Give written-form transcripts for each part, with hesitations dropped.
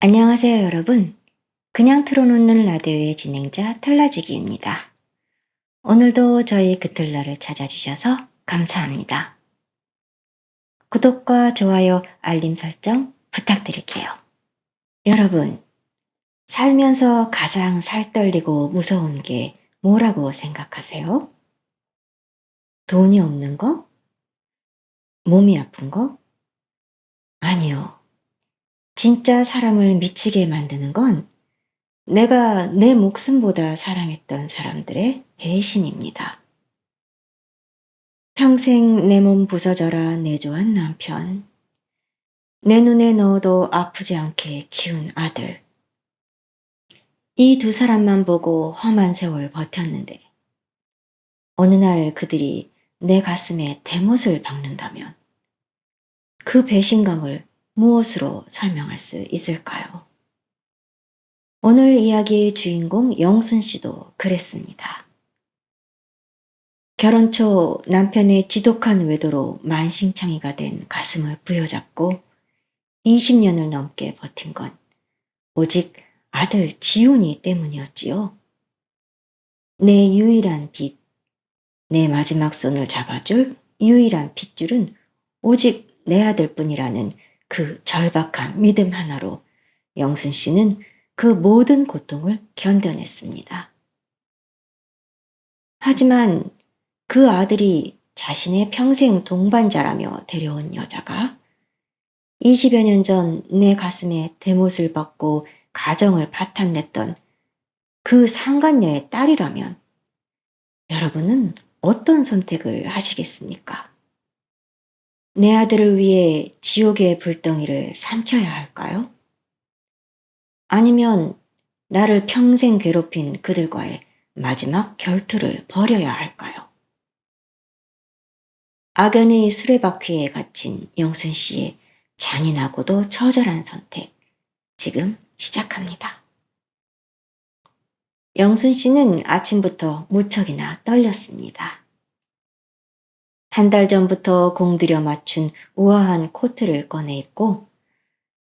안녕하세요, 여러분. 그냥 틀어놓는 라디오의 진행자 탈라지기입니다. 오늘도 저희 그틀러를 찾아주셔서 감사합니다. 구독과 좋아요, 알림 설정 부탁드릴게요. 여러분, 살면서 가장 살떨리고 무서운 게 뭐라고 생각하세요? 돈이 없는 거? 몸이 아픈 거? 아니요. 진짜 사람을 미치게 만드는 건 내가 내 목숨보다 사랑했던 사람들의 배신입니다. 평생 내 몸 부서져라 내조한 남편, 내 눈에 넣어도 아프지 않게 키운 아들. 이 두 사람만 보고 험한 세월 버텼는데 어느 날 그들이 내 가슴에 대못을 박는다면 그 배신감을 무엇으로 설명할 수 있을까요? 오늘 이야기의 주인공 영순 씨도 그랬습니다. 결혼 초 남편의 지독한 외도로 만신창이가 된 가슴을 부여잡고 20년을 넘게 버틴 건 오직 아들 지훈이 때문이었지요. 내 유일한 빛, 내 마지막 손을 잡아줄 유일한 핏줄은 오직 내 아들뿐이라는 그 절박한 믿음 하나로 영순 씨는 그 모든 고통을 견뎌냈습니다. 하지만 그 아들이 자신의 평생 동반자라며 데려온 여자가 20여 년 전 내 가슴에 대못을 받고 가정을 파탄냈던 그 상간녀의 딸이라면 여러분은 어떤 선택을 하시겠습니까? 내 아들을 위해 지옥의 불덩이를 삼켜야 할까요? 아니면 나를 평생 괴롭힌 그들과의 마지막 결투를 벌여야 할까요? 악연의 수레바퀴에 갇힌 영순 씨의 잔인하고도 처절한 선택, 지금 시작합니다. 영순 씨는 아침부터 무척이나 떨렸습니다. 한 달 전부터 공들여 맞춘 우아한 코트를 꺼내 입고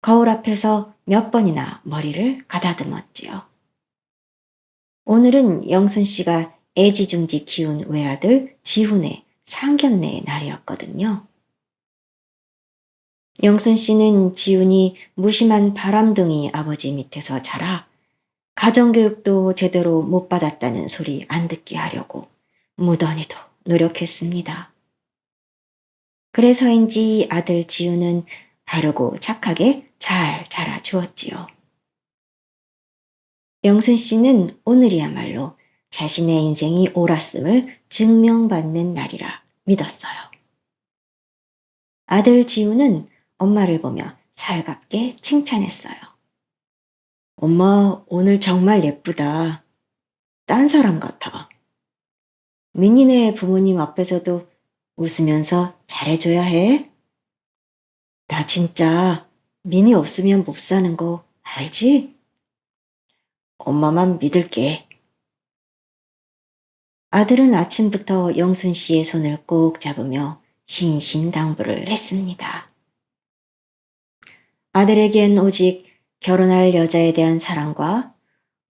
거울 앞에서 몇 번이나 머리를 가다듬었지요. 오늘은 영순 씨가 애지중지 키운 외아들 지훈의 상견례의 날이었거든요. 영순 씨는 지훈이 무심한 바람둥이 아버지 밑에서 자라 가정교육도 제대로 못 받았다는 소리 안 듣게 하려고 무던히도 노력했습니다. 그래서인지 아들 지훈은 바르고 착하게 잘 자라주었지요. 영순 씨는 오늘이야말로 자신의 인생이 옳았음을 증명받는 날이라 믿었어요. 아들 지훈은 엄마를 보며 살갑게 칭찬했어요. 엄마, 오늘 정말 예쁘다. 딴 사람 같아. 민희네 부모님 앞에서도 웃으면서 잘해줘야 해. 나 진짜 민희 없으면 못 사는 거 알지? 엄마만 믿을게. 아들은 아침부터 영순 씨의 손을 꼭 잡으며 신신당부를 했습니다. 아들에겐 오직 결혼할 여자에 대한 사랑과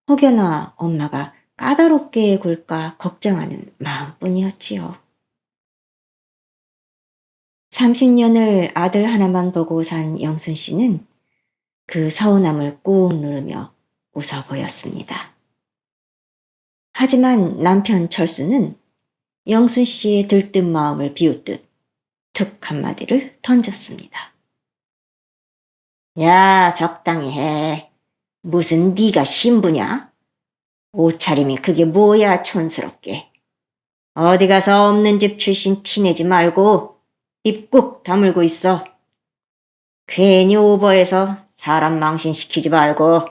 혹여나 엄마가 까다롭게 굴까 걱정하는 마음뿐이었지요. 30년을 아들 하나만 보고 산 영순 씨는 그 서운함을 꾹 누르며 웃어 보였습니다. 하지만 남편 철수는 영순 씨의 들뜬 마음을 비웃듯 툭 한마디를 던졌습니다. 야, 적당히 해. 무슨 네가 신부냐? 옷차림이 그게 뭐야 촌스럽게. 어디 가서 없는 집 출신 티내지 말고 입 꾹 다물고 있어. 괜히 오버해서 사람 망신시키지 말고.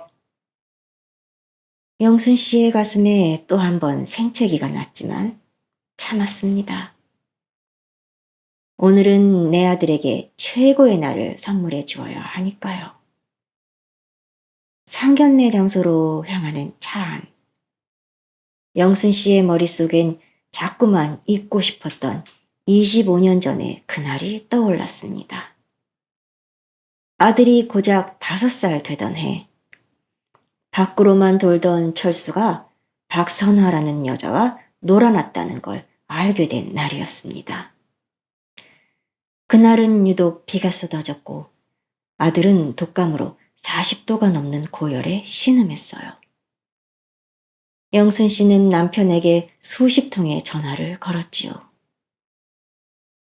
영순 씨의 가슴에 또 한 번 생채기가 났지만 참았습니다. 오늘은 내 아들에게 최고의 날을 선물해 주어야 하니까요. 상견례 장소로 향하는 차 안. 영순 씨의 머릿속엔 자꾸만 잊고 싶었던 25년 전의 그날이 떠올랐습니다. 아들이 고작 5살 되던 해, 밖으로만 돌던 철수가 박선화라는 여자와 놀아났다는 걸 알게 된 날이었습니다. 그날은 유독 비가 쏟아졌고 아들은 독감으로 40도가 넘는 고열에 신음했어요. 영순 씨는 남편에게 수십 통의 전화를 걸었지요.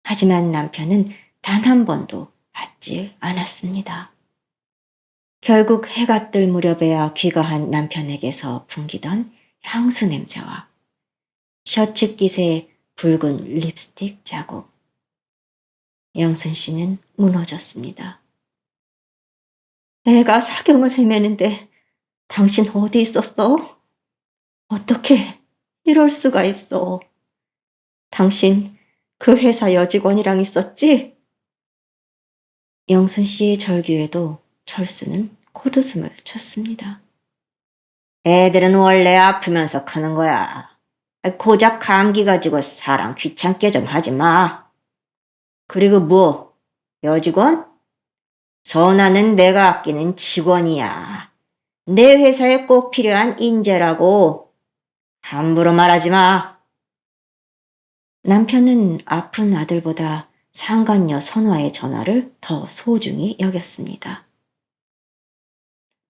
하지만 남편은 단 한 번도 받지 않았습니다. 결국 해가 뜰 무렵에야 귀가한 남편에게서 풍기던 향수 냄새와 셔츠 깃의 붉은 립스틱 자국. 영순 씨는 무너졌습니다. 애가 사경을 헤매는데 당신 어디 있었어? 어떻게 이럴 수가 있어? 당신 그 회사 여직원이랑 있었지? 영순 씨의 절규에도 철수는 코웃음을 쳤습니다. 애들은 원래 아프면서 크는 거야. 고작 감기 가지고 사람 귀찮게 좀 하지 마. 그리고 뭐, 여직원? 선아는 내가 아끼는 직원이야. 내 회사에 꼭 필요한 인재라고. 함부로 말하지 마. 남편은 아픈 아들보다 상간녀 선화의 전화를 더 소중히 여겼습니다.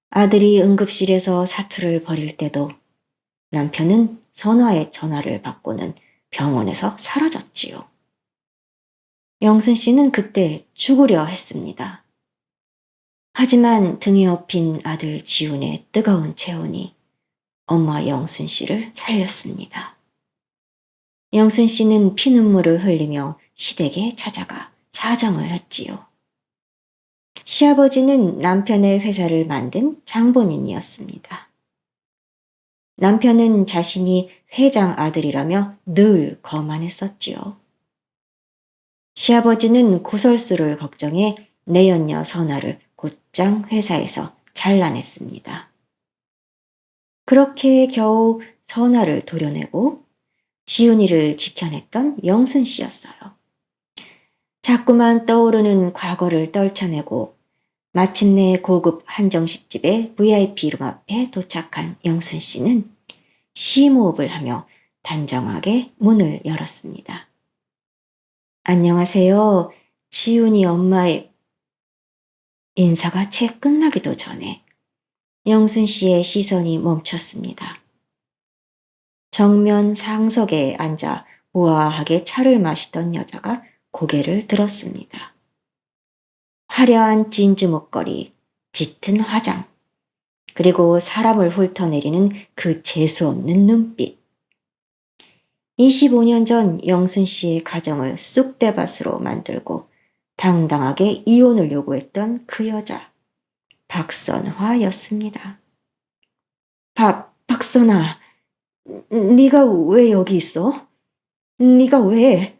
아들이 응급실에서 사투를 벌일 때도 남편은 선화의 전화를 받고는 병원에서 사라졌지요. 영순 씨는 그때 죽으려 했습니다. 하지만 등에 업힌 아들 지훈의 뜨거운 체온이 엄마 영순 씨를 살렸습니다. 영순 씨는 피눈물을 흘리며 시댁에 찾아가 사정을 했지요. 시아버지는 남편의 회사를 만든 장본인이었습니다. 남편은 자신이 회장 아들이라며 늘 거만했었지요. 시아버지는 구설수를 걱정해 내연녀 선아를 곧장 회사에서 잘라냈습니다. 그렇게 겨우 선아를 도려내고 지훈이를 지켜냈던 영순 씨였어요. 자꾸만 떠오르는 과거를 떨쳐내고 마침내 고급 한정식집의 VIP룸 앞에 도착한 영순 씨는 심호흡을 하며 단정하게 문을 열었습니다. 안녕하세요. 지훈이 엄마의 인사가 채 끝나기도 전에 영순 씨의 시선이 멈췄습니다. 정면 상석에 앉아 우아하게 차를 마시던 여자가 고개를 들었습니다. 화려한 진주 목걸이, 짙은 화장, 그리고 사람을 훑어내리는 그 재수없는 눈빛. 25년 전 영순 씨의 가정을 쑥대밭으로 만들고 당당하게 이혼을 요구했던 그 여자, 박선화였습니다. 박선아, 네가 왜 여기 있어? 네가 왜?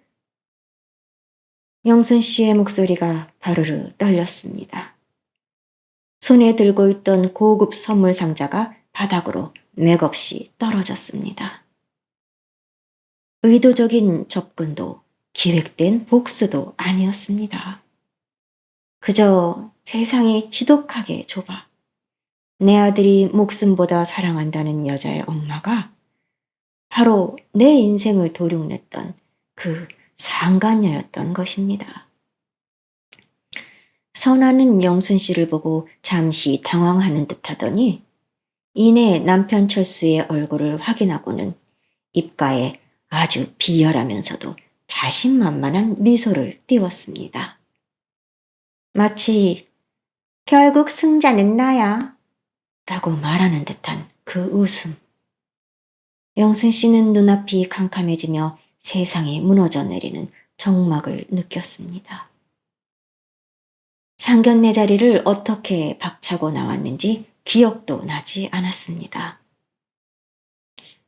영순 씨의 목소리가 바르르 떨렸습니다. 손에 들고 있던 고급 선물 상자가 바닥으로 맥없이 떨어졌습니다. 의도적인 접근도 기획된 복수도 아니었습니다. 그저 세상이 지독하게 좁아 내 아들이 목숨보다 사랑한다는 여자의 엄마가 바로 내 인생을 도륙냈던 그 상간녀였던 것입니다. 선아는 영순 씨를 보고 잠시 당황하는 듯 하더니 이내 남편 철수의 얼굴을 확인하고는 입가에 아주 비열하면서도 자신만만한 미소를 띄웠습니다. 마치 결국 승자는 나야 라고 말하는 듯한 그 웃음. 영순 씨는 눈앞이 캄캄해지며 세상이 무너져 내리는 정막을 느꼈습니다. 상견례 자리를 어떻게 박차고 나왔는지 기억도 나지 않았습니다.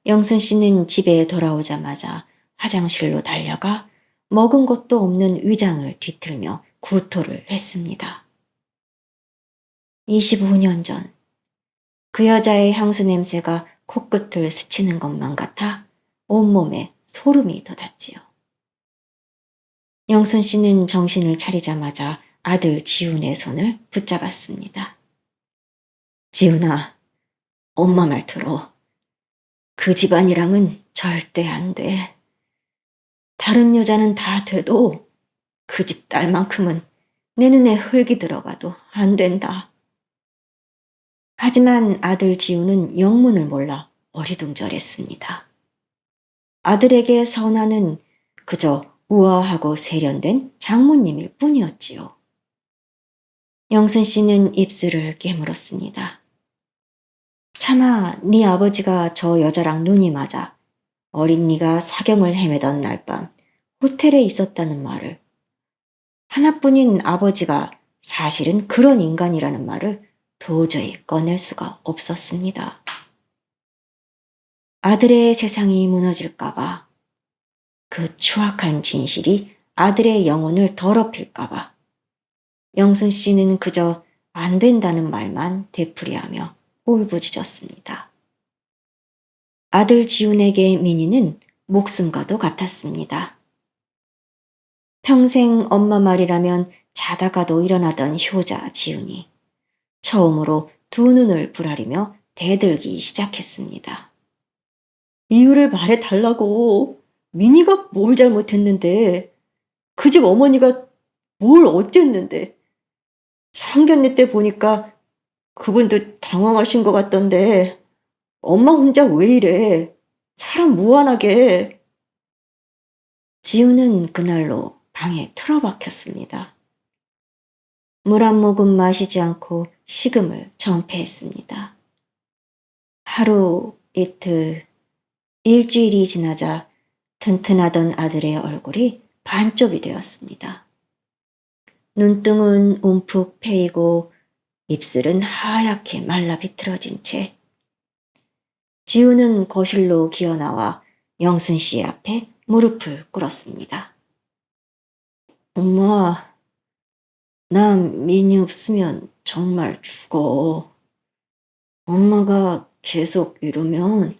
영순 씨는 집에 돌아오자마자 화장실로 달려가 먹은 것도 없는 위장을 뒤틀며 구토를 했습니다. 25년 전, 그 여자의 향수 냄새가 코끝을 스치는 것만 같아 온몸에 소름이 돋았지요. 영순 씨는 정신을 차리자마자 아들 지훈의 손을 붙잡았습니다. 지훈아, 엄마 말 들어. 그 집안이랑은 절대 안 돼. 다른 여자는 다 돼도 그 집 딸만큼은 내 눈에 흙이 들어가도 안 된다. 하지만 아들 지우는 영문을 몰라 어리둥절했습니다. 아들에게 선아는 그저 우아하고 세련된 장모님일 뿐이었지요. 영순 씨는 입술을 깨물었습니다. 차마 네 아버지가 저 여자랑 눈이 맞아 어린 네가 사경을 헤매던 날 밤 호텔에 있었다는 말을, 하나뿐인 아버지가 사실은 그런 인간이라는 말을 도저히 꺼낼 수가 없었습니다. 아들의 세상이 무너질까봐, 그 추악한 진실이 아들의 영혼을 더럽힐까봐 영순 씨는 그저 안 된다는 말만 되풀이하며 울부짖었습니다. 아들 지훈에게 민희는 목숨과도 같았습니다. 평생 엄마 말이라면 자다가도 일어나던 효자 지훈이 처음으로 두 눈을 부라리며 대들기 시작했습니다. 이유를 말해달라고. 민희가 뭘 잘못했는데, 그 집 어머니가 뭘 어쨌는데. 상견례 때 보니까 그분도 당황하신 것 같던데 엄마 혼자 왜 이래. 사람 무한하게. 지우는 그날로 방에 틀어박혔습니다. 물 한 모금 마시지 않고 식음을 정폐했습니다. 하루, 이틀, 일주일이 지나자 튼튼하던 아들의 얼굴이 반쪽이 되었습니다. 눈등은 움푹 패이고 입술은 하얗게 말라 비틀어진 채 지우는 거실로 기어나와 영순 씨 앞에 무릎을 꿇었습니다. 엄마, 난 민이 없으면 정말 죽어. 엄마가 계속 이러면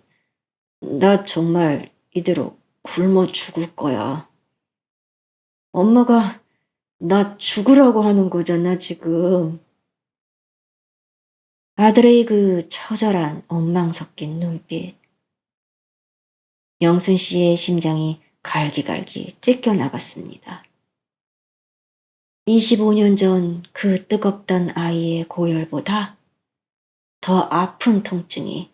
나 정말 이대로 굶어 죽을 거야. 엄마가 나 죽으라고 하는 거잖아, 지금. 아들의 그 처절한 원망 섞인 눈빛. 영순 씨의 심장이 갈기갈기 찢겨나갔습니다. 25년 전 그 뜨겁던 아이의 고열보다 더 아픈 통증이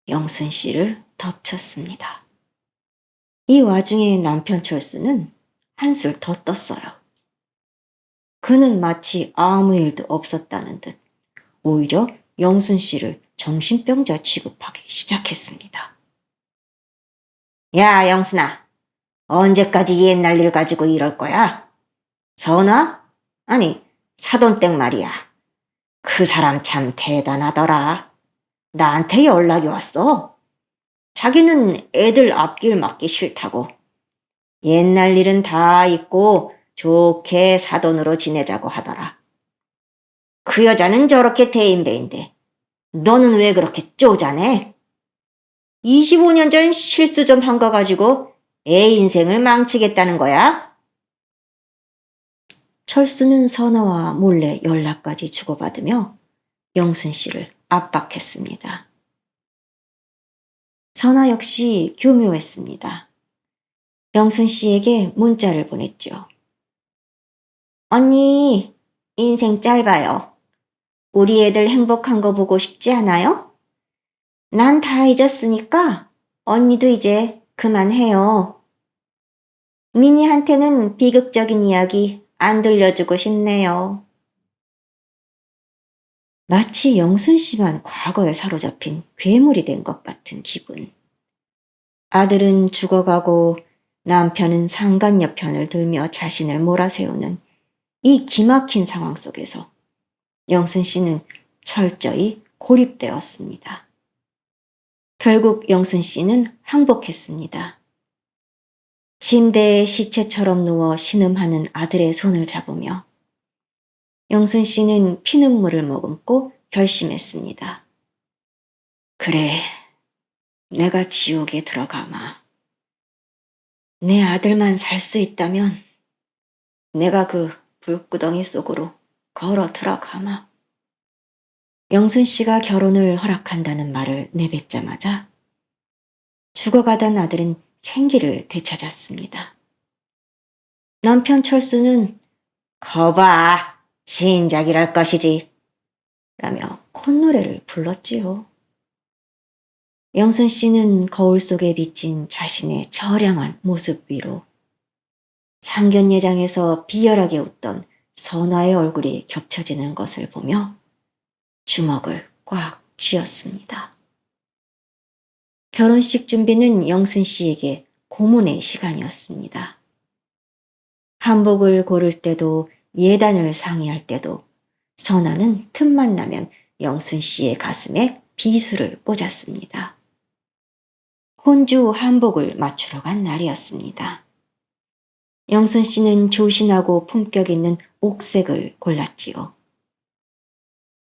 영순 씨를 덮쳤습니다. 이 와중에 남편 철수는 한술 더 떴어요. 그는 마치 아무 일도 없었다는 듯 오히려 영순 씨를 정신병자 취급하기 시작했습니다. 야, 영순아. 언제까지 옛날 일 가지고 이럴 거야? 선아? 아니, 사돈댁 말이야. 그 사람 참 대단하더라. 나한테 연락이 왔어. 자기는 애들 앞길 막기 싫다고. 옛날 일은 다 잊고 좋게 사돈으로 지내자고 하더라. 그 여자는 저렇게 대인배인데 너는 왜 그렇게 쪼잔해? 25년 전 실수 좀 한 거 가지고 애 인생을 망치겠다는 거야? 철수는 선아와 몰래 연락까지 주고받으며 영순 씨를 압박했습니다. 선아 역시 교묘했습니다. 영순 씨에게 문자를 보냈죠. 언니, 인생 짧아요. 우리 애들 행복한 거 보고 싶지 않아요? 난 다 잊었으니까 언니도 이제 그만해요. 미니한테는 비극적인 이야기 안 들려주고 싶네요. 마치 영순 씨만 과거에 사로잡힌 괴물이 된 것 같은 기분. 아들은 죽어가고 남편은 상간녀편을 들며 자신을 몰아세우는 이 기막힌 상황 속에서 영순 씨는 철저히 고립되었습니다. 결국 영순 씨는 항복했습니다. 침대에 시체처럼 누워 신음하는 아들의 손을 잡으며 영순 씨는 피눈물을 머금고 결심했습니다. 그래, 내가 지옥에 들어가마. 내 아들만 살 수 있다면 내가 그 불구덩이 속으로 걸어 들어가마. 영순 씨가 결혼을 허락한다는 말을 내뱉자마자 죽어가던 아들은 생기를 되찾았습니다. 남편 철수는 거봐, 신작이랄 것이지 라며 콧노래를 불렀지요. 영순 씨는 거울 속에 비친 자신의 처량한 모습 위로 상견례장에서 비열하게 웃던 선화의 얼굴이 겹쳐지는 것을 보며 주먹을 꽉 쥐었습니다. 결혼식 준비는 영순 씨에게 고문의 시간이었습니다. 한복을 고를 때도 예단을 상의할 때도 선화는 틈만 나면 영순 씨의 가슴에 비수를 꽂았습니다. 혼주 한복을 맞추러 간 날이었습니다. 영순 씨는 조신하고 품격 있는 옥색을 골랐지요.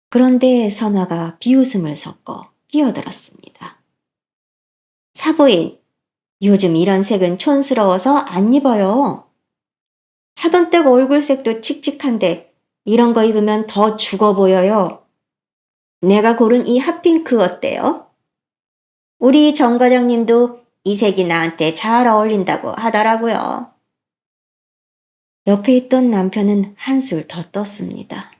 그런데 선화가 비웃음을 섞어 끼어들었습니다. 사부인, 요즘 이런 색은 촌스러워서 안 입어요. 사돈댁 얼굴색도 칙칙한데 이런 거 입으면 더 죽어 보여요. 내가 고른 이 핫핑크 어때요? 우리 정 과장님도 이 색이 나한테 잘 어울린다고 하더라고요. 옆에 있던 남편은 한술 더 떴습니다.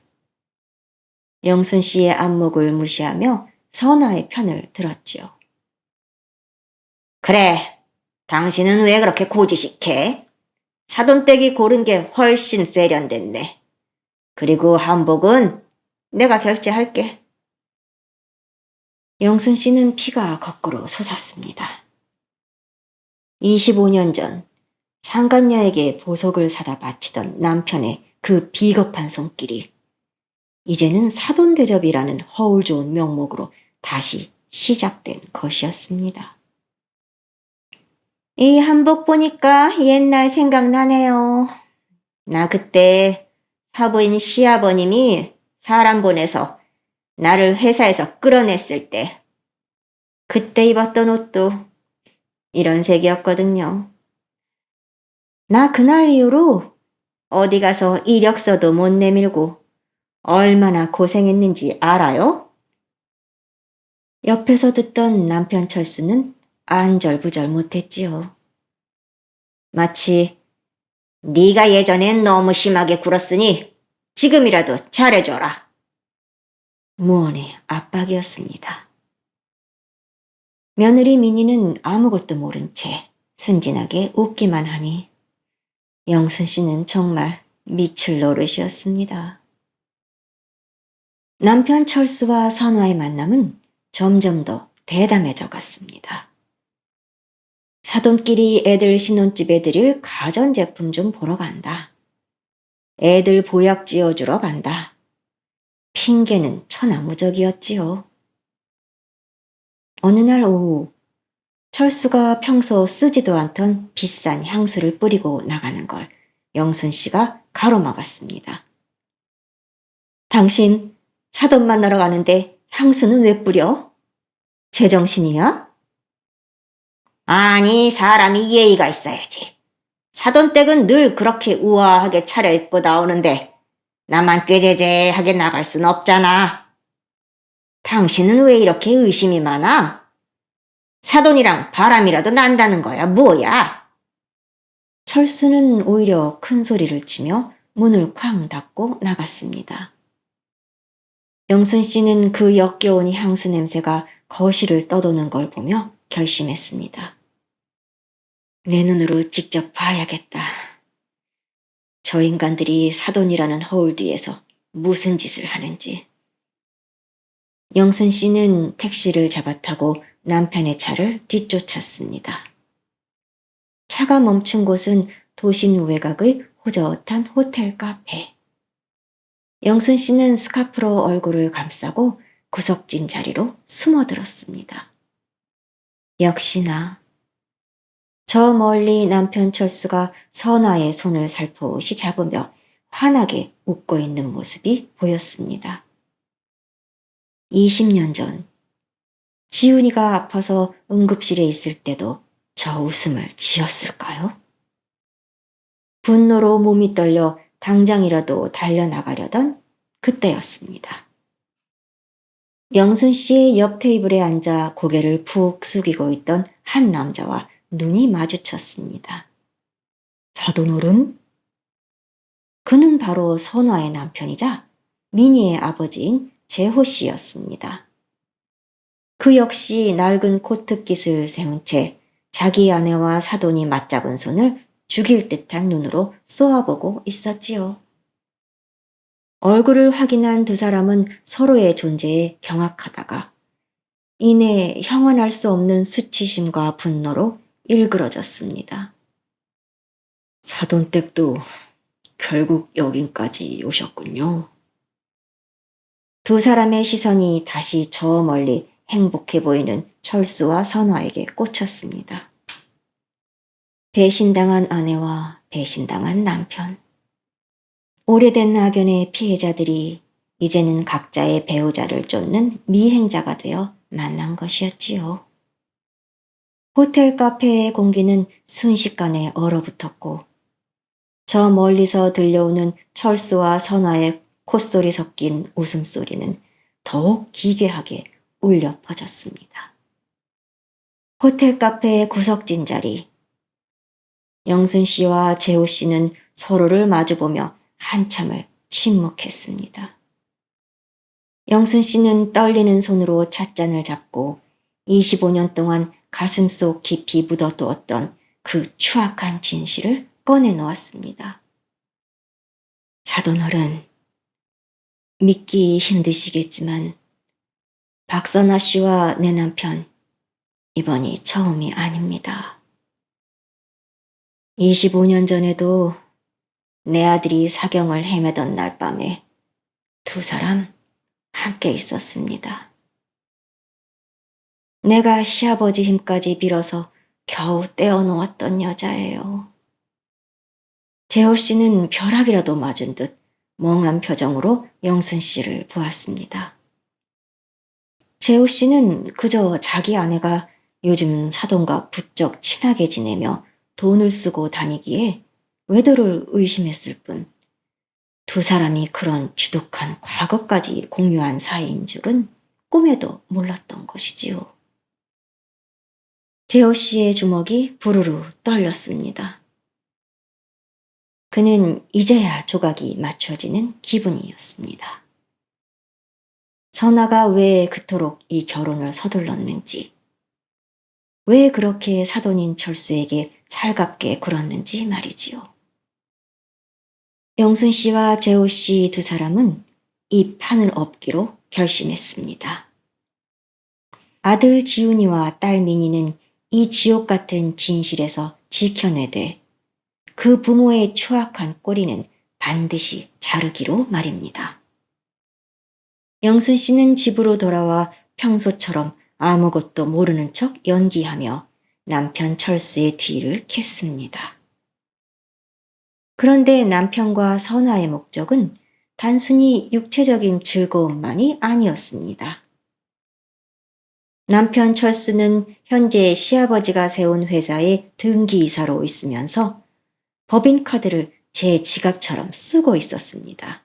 영순 씨의 안목을 무시하며 선화의 편을 들었지요. 그래, 당신은 왜 그렇게 고지식해? 사돈댁이 고른 게 훨씬 세련됐네. 그리고 한복은 내가 결제할게. 영순 씨는 피가 거꾸로 솟았습니다. 25년 전 상간녀에게 보석을 사다 바치던 남편의 그 비겁한 손길이 이제는 사돈대접이라는 허울 좋은 명목으로 다시 시작된 것이었습니다. 이 한복 보니까 옛날 생각나네요. 나 그때 사부인 시아버님이 사람 보내서 나를 회사에서 끌어냈을 때 그때 입었던 옷도 이런 색이었거든요. 나 그날 이후로 어디 가서 이력서도 못 내밀고 얼마나 고생했는지 알아요? 옆에서 듣던 남편 철수는 안절부절 못했지요. 마치 네가 예전엔 너무 심하게 굴었으니 지금이라도 잘해줘라. 무언의 압박이었습니다. 며느리 민희는 아무것도 모른 채 순진하게 웃기만 하니 영순 씨는 정말 미칠 노릇이었습니다. 남편 철수와 선화의 만남은 점점 더 대담해져 갔습니다. 사돈끼리 애들 신혼집에 드릴 가전제품 좀 보러 간다. 애들 보약 지어주러 간다. 핑계는 천하무적이었지요. 어느 날 오후 철수가 평소 쓰지도 않던 비싼 향수를 뿌리고 나가는 걸 영순 씨가 가로막았습니다. 당신 사돈 만나러 가는데 향수는 왜 뿌려? 제정신이야? 아니, 사람이 예의가 있어야지. 사돈댁은 늘 그렇게 우아하게 차려입고 나오는데 나만 꾀재재하게 나갈 순 없잖아. 당신은 왜 이렇게 의심이 많아? 사돈이랑 바람이라도 난다는 거야, 뭐야? 철수는 오히려 큰 소리를 치며 문을 쾅 닫고 나갔습니다. 영순 씨는 그 역겨운 향수 냄새가 거실을 떠도는 걸 보며 결심했습니다. 내 눈으로 직접 봐야겠다. 저 인간들이 사돈이라는 허울 뒤에서 무슨 짓을 하는지. 영순 씨는 택시를 잡아타고 남편의 차를 뒤쫓았습니다. 차가 멈춘 곳은 도심 외곽의 호젓한 호텔 카페. 영순 씨는 스카프로 얼굴을 감싸고 구석진 자리로 숨어들었습니다. 역시나 저 멀리 남편 철수가 선아의 손을 살포시 잡으며 환하게 웃고 있는 모습이 보였습니다. 20년 전 지훈이가 아파서 응급실에 있을 때도 저 웃음을 지었을까요? 분노로 몸이 떨려 당장이라도 달려나가려던 그때였습니다. 영순 씨의 옆 테이블에 앉아 고개를 푹 숙이고 있던 한 남자와 눈이 마주쳤습니다. 사돈어른? 그는 바로 선화의 남편이자 미니의 아버지인 재호 씨였습니다. 그 역시 낡은 코트깃을 세운 채 자기 아내와 사돈이 맞잡은 손을 죽일 듯한 눈으로 쏘아보고 있었지요. 얼굴을 확인한 두 사람은 서로의 존재에 경악하다가 이내 형언할 수 없는 수치심과 분노로 일그러졌습니다. 사돈댁도 결국 여긴까지 오셨군요. 두 사람의 시선이 다시 저 멀리 행복해 보이는 철수와 선화에게 꽂혔습니다. 배신당한 아내와 배신당한 남편. 오래된 악연의 피해자들이 이제는 각자의 배우자를 쫓는 미행자가 되어 만난 것이었지요. 호텔 카페의 공기는 순식간에 얼어붙었고 저 멀리서 들려오는 철수와 선화의 콧소리 섞인 웃음소리는 더욱 기괴하게 울려 퍼졌습니다. 호텔 카페의 구석진 자리. 영순 씨와 재호 씨는 서로를 마주보며 한참을 침묵했습니다. 영순 씨는 떨리는 손으로 찻잔을 잡고 25년 동안 가슴속 깊이 묻어두었던 그 추악한 진실을 꺼내놓았습니다. 사돈어른, 믿기 힘드시겠지만 박선아 씨와 내 남편, 이번이 처음이 아닙니다. 25년 전에도 내 아들이 사경을 헤매던 날 밤에 두 사람 함께 있었습니다. 내가 시아버지 힘까지 빌어서 겨우 떼어놓았던 여자예요. 재호 씨는 벼락이라도 맞은 듯 멍한 표정으로 영순 씨를 보았습니다. 재호 씨는 그저 자기 아내가 요즘 사돈과 부쩍 친하게 지내며 돈을 쓰고 다니기에 외도를 의심했을 뿐 두 사람이 그런 지독한 과거까지 공유한 사이인 줄은 꿈에도 몰랐던 것이지요. 재호 씨의 주먹이 부르르 떨렸습니다. 그는 이제야 조각이 맞춰지는 기분이었습니다. 선아가 왜 그토록 이 결혼을 서둘렀는지, 왜 그렇게 사돈인 철수에게 살갑게 굴었는지 말이지요. 영순 씨와 재호 씨 두 사람은 이 판을 엎기로 결심했습니다. 아들 지훈이와 딸 민희는 이 지옥 같은 진실에서 지켜내되 그 부모의 추악한 꼬리는 반드시 자르기로 말입니다. 영순 씨는 집으로 돌아와 평소처럼 아무것도 모르는 척 연기하며 남편 철수의 뒤를 캤습니다. 그런데 남편과 선화의 목적은 단순히 육체적인 즐거움만이 아니었습니다. 남편 철수는 현재 시아버지가 세운 회사의 등기이사로 있으면서 법인카드를 제 지갑처럼 쓰고 있었습니다.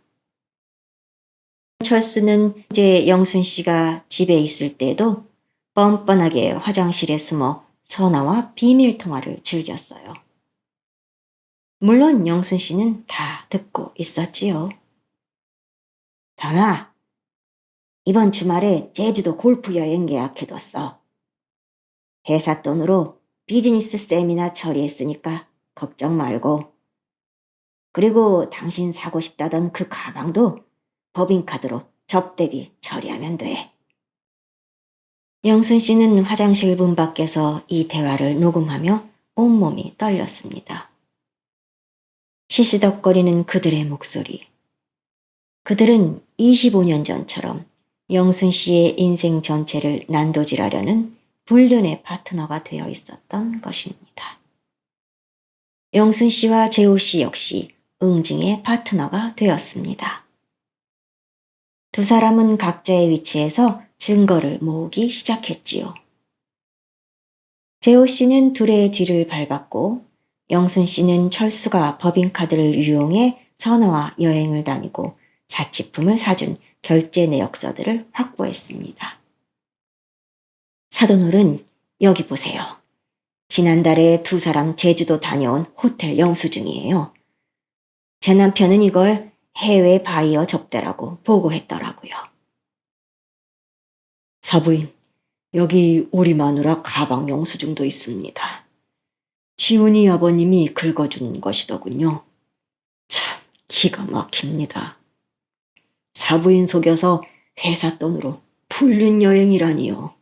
철수는 이제 영순 씨가 집에 있을 때도 뻔뻔하게 화장실에 숨어 선아와 비밀 통화를 즐겼어요. 물론 영순 씨는 다 듣고 있었지요. 선아, 이번 주말에 제주도 골프 여행 예약해뒀어. 회사 돈으로 비즈니스 세미나 처리했으니까 걱정 말고. 그리고 당신 사고 싶다던 그 가방도 법인카드로 접대비 처리하면 돼. 영순 씨는 화장실 문 밖에서 이 대화를 녹음하며 온몸이 떨렸습니다. 시시덕거리는 그들의 목소리. 그들은 25년 전처럼 영순 씨의 인생 전체를 난도질하려는 불륜의 파트너가 되어 있었던 것입니다. 영순 씨와 재호 씨 역시 응징의 파트너가 되었습니다. 두 사람은 각자의 위치에서 증거를 모으기 시작했지요. 재호 씨는 둘의 뒤를 밟았고 영순 씨는 철수가 법인카드를 이용해 선아와 여행을 다니고 사치품을 사준 결제 내역서들을 확보했습니다. 사돈홀은 여기 보세요. 지난달에 두 사람 제주도 다녀온 호텔 영수증이에요. 제 남편은 이걸 해외 바이어 접대라고 보고했더라고요. 사부인, 여기 우리 마누라 가방 영수증도 있습니다. 지훈이 아버님이 긁어준 것이더군요. 참 기가 막힙니다. 사부인 속여서 회사 돈으로 불륜 여행이라니요.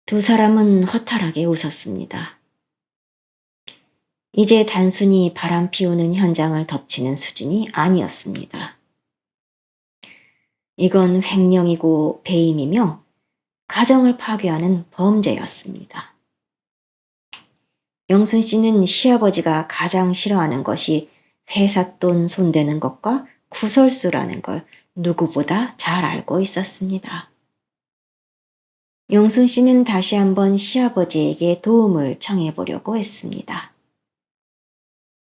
두 사람은 허탈하게 웃었습니다. 이제 단순히 바람 피우는 현장을 덮치는 수준이 아니었습니다. 이건 횡령이고 배임이며 가정을 파괴하는 범죄였습니다. 영순 씨는 시아버지가 가장 싫어하는 것이 회사 돈 손대는 것과 구설수라는 걸 누구보다 잘 알고 있었습니다. 영순 씨는 다시 한번 시아버지에게 도움을 청해보려고 했습니다.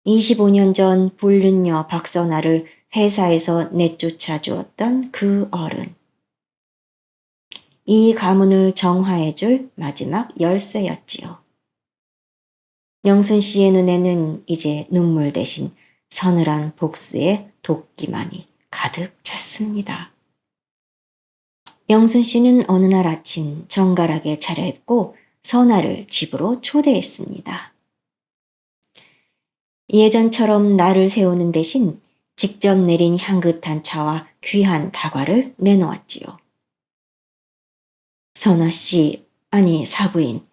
25년 전 불륜녀 박선아를 회사에서 내쫓아 주었던 그 어른. 이 가문을 정화해줄 마지막 열쇠였지요. 영순 씨의 눈에는 이제 눈물 대신 서늘한 복수의 도끼만이 가득 찼습니다. 영순 씨는 어느 날 아침 정갈하게 차려입고 선아를 집으로 초대했습니다. 예전처럼 날을 세우는 대신 직접 내린 향긋한 차와 귀한 다과를 내놓았지요. 선아 씨, 아니 사부인,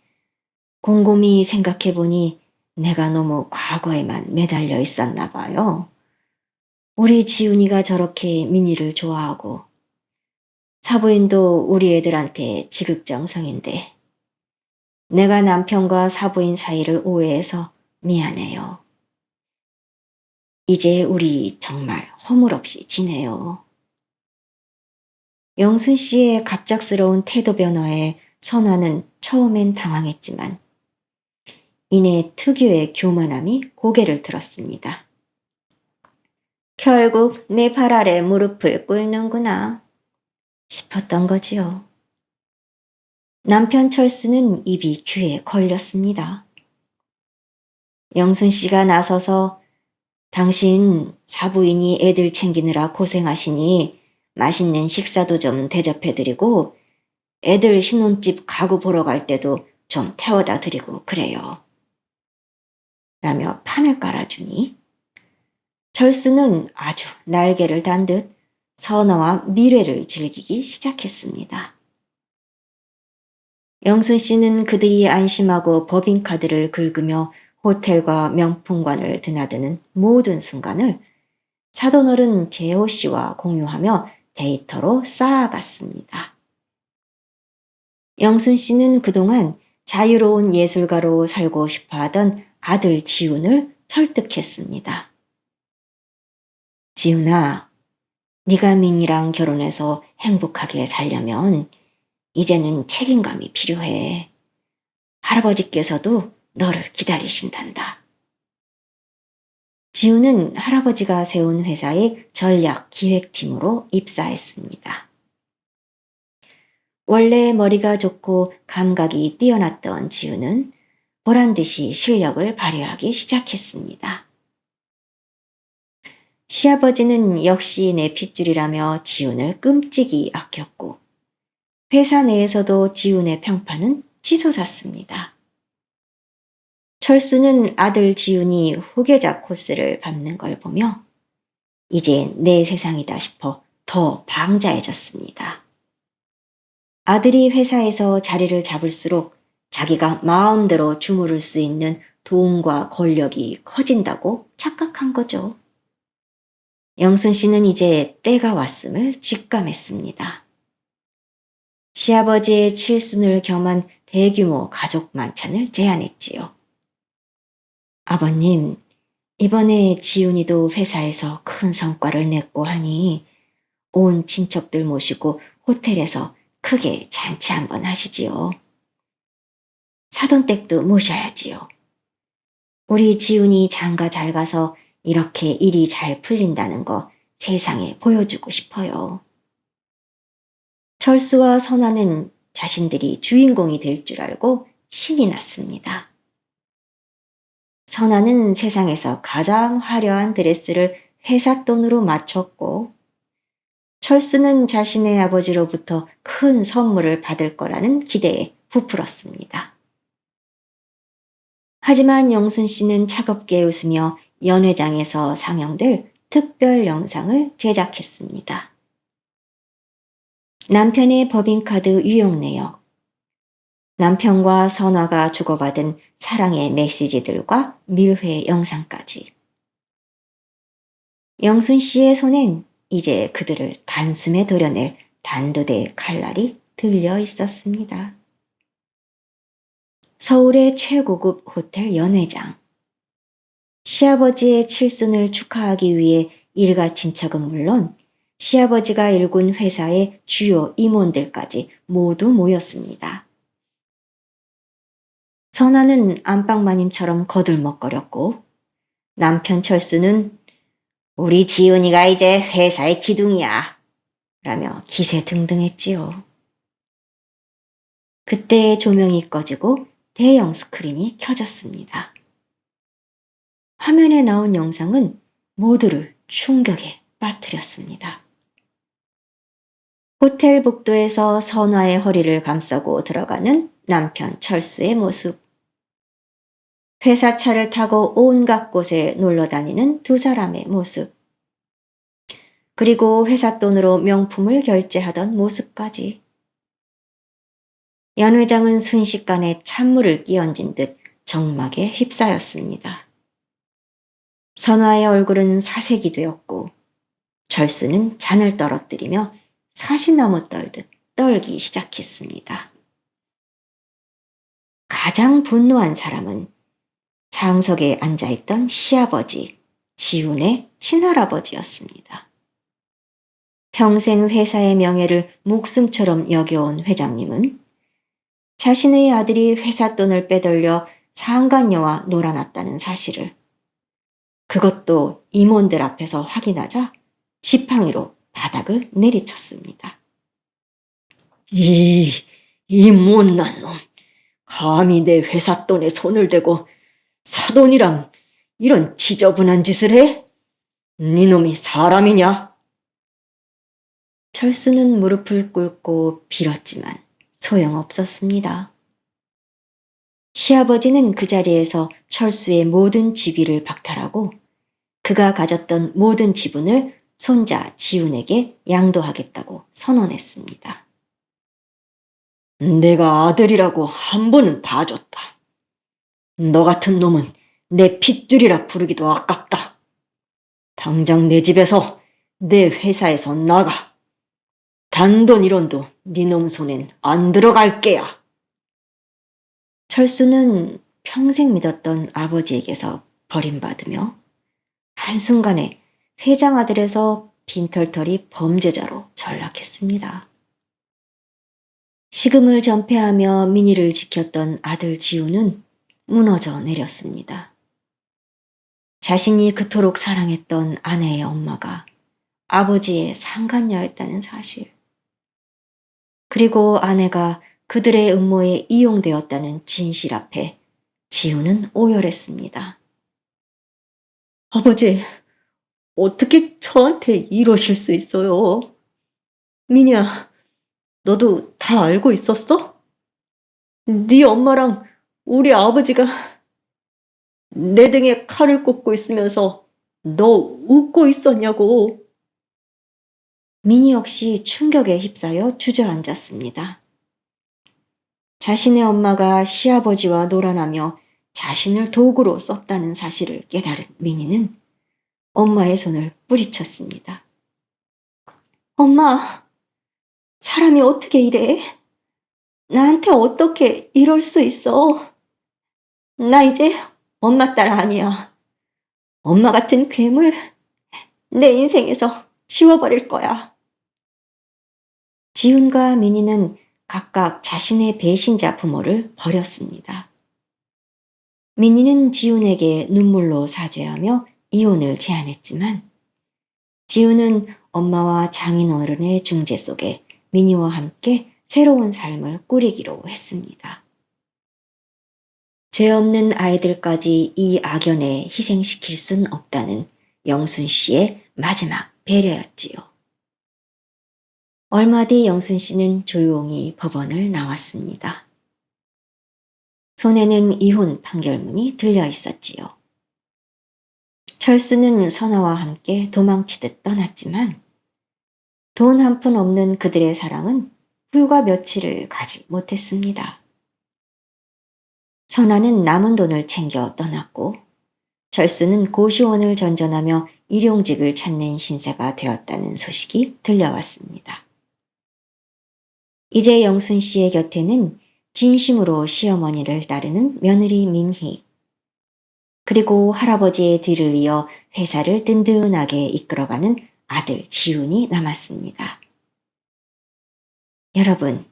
곰곰이 생각해보니 내가 너무 과거에만 매달려 있었나 봐요. 우리 지훈이가 저렇게 민희를 좋아하고 사부인도 우리 애들한테 지극정성인데 내가 남편과 사부인 사이를 오해해서 미안해요. 이제 우리 정말 허물없이 지내요. 영순 씨의 갑작스러운 태도 변화에 선아는 처음엔 당황했지만 이내 특유의 교만함이 고개를 들었습니다. 결국 내 발 아래 무릎을 꿇는구나 싶었던 거지요. 남편 철수는 입이 귀에 걸렸습니다. 영순 씨가 나서서 당신 사부인이 애들 챙기느라 고생하시니 맛있는 식사도 좀 대접해드리고 애들 신혼집 가구 보러 갈 때도 좀 태워다 드리고 그래요. 라며 판을 깔아주니 철수는 아주 날개를 단 듯 선아와 미래를 즐기기 시작했습니다. 영순 씨는 그들이 안심하고 법인카드를 긁으며 호텔과 명품관을 드나드는 모든 순간을 사돈어른 재호 씨와 공유하며 데이터로 쌓아갔습니다. 영순 씨는 그동안 자유로운 예술가로 살고 싶어 하던 아들 지훈을 설득했습니다. 지훈아, 네가 민이랑 결혼해서 행복하게 살려면 이제는 책임감이 필요해. 할아버지께서도 너를 기다리신단다. 지훈은 할아버지가 세운 회사의 전략 기획팀으로 입사했습니다. 원래 머리가 좋고 감각이 뛰어났던 지훈은 보란듯이 실력을 발휘하기 시작했습니다. 시아버지는 역시 내 핏줄이라며 지훈을 끔찍이 아꼈고 회사 내에서도 지훈의 평판은 치솟았습니다. 철수는 아들 지훈이 후계자 코스를 밟는 걸 보며 이제 내 세상이다 싶어 더 방자해졌습니다. 아들이 회사에서 자리를 잡을수록 자기가 마음대로 주무를 수 있는 돈과 권력이 커진다고 착각한 거죠. 영순 씨는 이제 때가 왔음을 직감했습니다. 시아버지의 칠순을 겸한 대규모 가족 만찬을 제안했지요. 아버님, 이번에 지훈이도 회사에서 큰 성과를 냈고 하니 온 친척들 모시고 호텔에서 크게 잔치 한번 하시지요. 사돈댁도 모셔야지요. 우리 지훈이 장가 잘 가서 이렇게 일이 잘 풀린다는 거 세상에 보여주고 싶어요. 철수와 선아는 자신들이 주인공이 될 줄 알고 신이 났습니다. 선아는 세상에서 가장 화려한 드레스를 회사 돈으로 맞췄고, 철수는 자신의 아버지로부터 큰 선물을 받을 거라는 기대에 부풀었습니다. 하지만 영순 씨는 차갑게 웃으며 연회장에서 상영될 특별 영상을 제작했습니다. 남편의 법인카드 유용 내역, 남편과 선아가 주고받은 사랑의 메시지들과 밀회 영상까지. 영순 씨의 손엔 이제 그들을 단숨에 도려낼 단도대의 칼날이 들려 있었습니다. 서울의 최고급 호텔 연회장. 시아버지의 칠순을 축하하기 위해 일가 친척은 물론 시아버지가 일군 회사의 주요 임원들까지 모두 모였습니다. 선아는 안방마님처럼 거들먹거렸고, 남편 철수는 우리 지은이가 이제 회사의 기둥이야 라며 기세등등했지요. 그때 조명이 꺼지고 대형 스크린이 켜졌습니다. 화면에 나온 영상은 모두를 충격에 빠뜨렸습니다. 호텔 복도에서 선아의 허리를 감싸고 들어가는 남편 철수의 모습. 회사 차를 타고 온갖 곳에 놀러 다니는 두 사람의 모습. 그리고 회사 돈으로 명품을 결제하던 모습까지. 연 회장은 순식간에 찬물을 끼얹은 듯 정막에 휩싸였습니다. 선아의 얼굴은 사색이 되었고, 철수는 잔을 떨어뜨리며 사시나무 떨듯 떨기 시작했습니다. 가장 분노한 사람은 상석에 앉아있던 시아버지, 지훈의 친할아버지였습니다. 평생 회사의 명예를 목숨처럼 여겨온 회장님은 자신의 아들이 회사 돈을 빼돌려 상간녀와 놀아났다는 사실을, 그것도 임원들 앞에서 확인하자 지팡이로 바닥을 내리쳤습니다. 이 못난 놈, 감히 내 회사 돈에 손을 대고 사돈이랑 이런 지저분한 짓을 해? 네 놈이 사람이냐? 철수는 무릎을 꿇고 빌었지만 소용없었습니다. 시아버지는 그 자리에서 철수의 모든 직위를 박탈하고 그가 가졌던 모든 지분을 손자 지훈에게 양도하겠다고 선언했습니다. 내가 아들이라고 한 번은 봐줬다. 너 같은 놈은 내 핏줄이라 부르기도 아깝다. 당장 내 집에서 내 회사에서 나가. 단돈 1원도 네 놈 손엔 안 들어갈 게야. 철수는 평생 믿었던 아버지에게서 버림받으며 한순간에 회장 아들에서 빈털터리 범죄자로 전락했습니다. 식음을 전폐하며 민희를 지켰던 아들 지우는 무너져 내렸습니다. 자신이 그토록 사랑했던 아내의 엄마가 아버지의 상간녀였다는 사실, 그리고 아내가 그들의 음모에 이용되었다는 진실 앞에 지우는 오열했습니다. 아버지, 어떻게 저한테 이러실 수 있어요? 민희야, 너도 다 알고 있었어? 네 엄마랑 우리 아버지가 내 등에 칼을 꽂고 있으면서 너 웃고 있었냐고. 민희 역시 충격에 휩싸여 주저앉았습니다. 자신의 엄마가 시아버지와 놀아나며 자신을 도구로 썼다는 사실을 깨달은 민희는 엄마의 손을 뿌리쳤습니다. 엄마, 사람이 어떻게 이래? 나한테 어떻게 이럴 수 있어? 나 이제 엄마 딸 아니야. 엄마 같은 괴물 내 인생에서 지워버릴 거야. 지훈과 민희는 각각 자신의 배신자 부모를 버렸습니다. 민희는 지훈에게 눈물로 사죄하며 이혼을 제안했지만 지우는 엄마와 장인어른의 중재 속에 미니와 함께 새로운 삶을 꾸리기로 했습니다. 죄 없는 아이들까지 이 악연에 희생시킬 순 없다는 영순 씨의 마지막 배려였지요. 얼마 뒤 영순 씨는 조용히 법원을 나왔습니다. 손에는 이혼 판결문이 들려 있었지요. 철수는 선아와 함께 도망치듯 떠났지만 돈 한 푼 없는 그들의 사랑은 불과 며칠을 가지 못했습니다. 선아는 남은 돈을 챙겨 떠났고 철수는 고시원을 전전하며 일용직을 찾는 신세가 되었다는 소식이 들려왔습니다. 이제 영순 씨의 곁에는 진심으로 시어머니를 따르는 며느리 민희, 그리고 할아버지의 뒤를 이어 회사를 든든하게 이끌어가는 아들 지훈이 남았습니다. 여러분,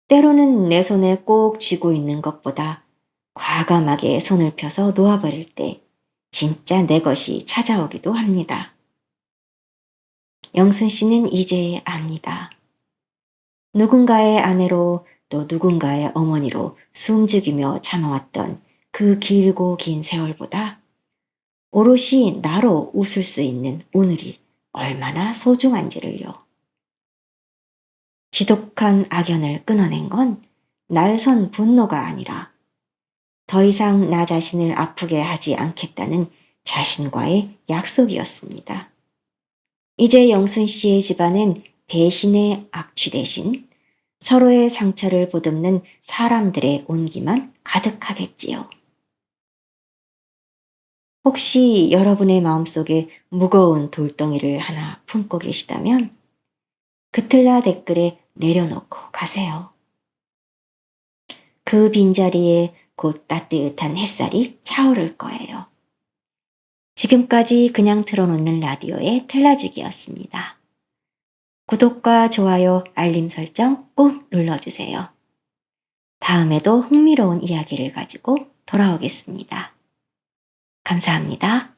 때로는 내 손에 꼭 쥐고 있는 것보다 과감하게 손을 펴서 놓아버릴 때 진짜 내 것이 찾아오기도 합니다. 영순 씨는 이제 압니다. 누군가의 아내로 또 누군가의 어머니로 숨죽이며 참아왔던 그 길고 긴 세월보다 오롯이 나로 웃을 수 있는 오늘이 얼마나 소중한지를요. 지독한 악연을 끊어낸 건 날선 분노가 아니라 더 이상 나 자신을 아프게 하지 않겠다는 자신과의 약속이었습니다. 이제 영순 씨의 집안은 배신의 악취 대신 서로의 상처를 보듬는 사람들의 온기만 가득하겠지요. 혹시 여러분의 마음속에 무거운 돌덩이를 하나 품고 계시다면 그틀라 댓글에 내려놓고 가세요. 그 빈자리에 곧 따뜻한 햇살이 차오를 거예요. 지금까지 그냥 틀어놓는 라디오의 틀라지기였습니다. 구독과 좋아요, 알림 설정 꼭 눌러주세요. 다음에도 흥미로운 이야기를 가지고 돌아오겠습니다. 감사합니다.